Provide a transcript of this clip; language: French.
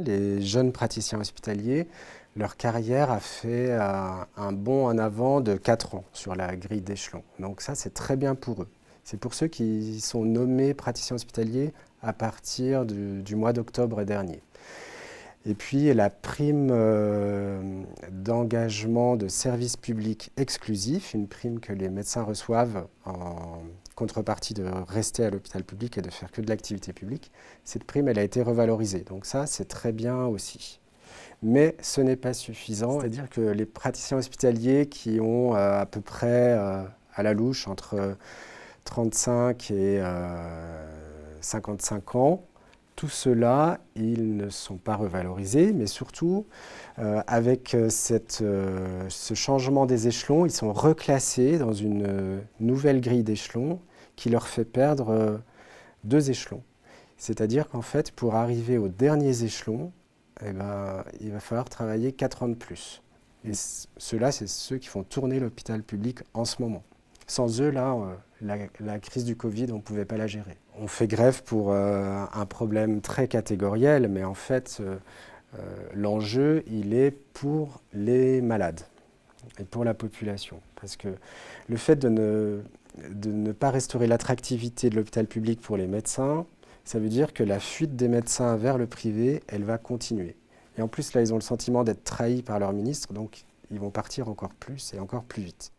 Les jeunes praticiens hospitaliers, leur carrière a fait un bond en avant de 4 ans sur la grille d'échelon. Donc ça, c'est très bien pour eux. C'est pour ceux qui sont nommés praticiens hospitaliers à partir du mois d'octobre dernier. Et puis la prime d'engagement de service public exclusif, une prime que les médecins reçoivent en contrepartie de rester à l'hôpital public et de faire que de l'activité publique, cette prime, elle a été revalorisée. Donc ça, c'est très bien aussi. Mais ce n'est pas suffisant. C'est-à-dire que les praticiens hospitaliers qui ont à peu près à la louche entre 35 et 55 ans, tout cela, ils ne sont pas revalorisés, mais surtout, avec ce changement des échelons, ils sont reclassés dans une nouvelle grille d'échelons qui leur fait perdre 2 échelons. C'est-à-dire qu'en fait, pour arriver aux derniers échelons, eh ben, il va falloir travailler 4 ans de plus. Et ceux-là, c'est ceux qui font tourner l'hôpital public en ce moment. Sans eux, là, la crise du Covid, on ne pouvait pas la gérer. On fait grève pour un problème très catégoriel, mais en fait, l'enjeu, il est pour les malades et pour la population. Parce que le fait de ne pas restaurer l'attractivité de l'hôpital public pour les médecins, ça veut dire que la fuite des médecins vers le privé, elle va continuer. Et en plus, là, ils ont le sentiment d'être trahis par leur ministre, donc ils vont partir encore plus et encore plus vite.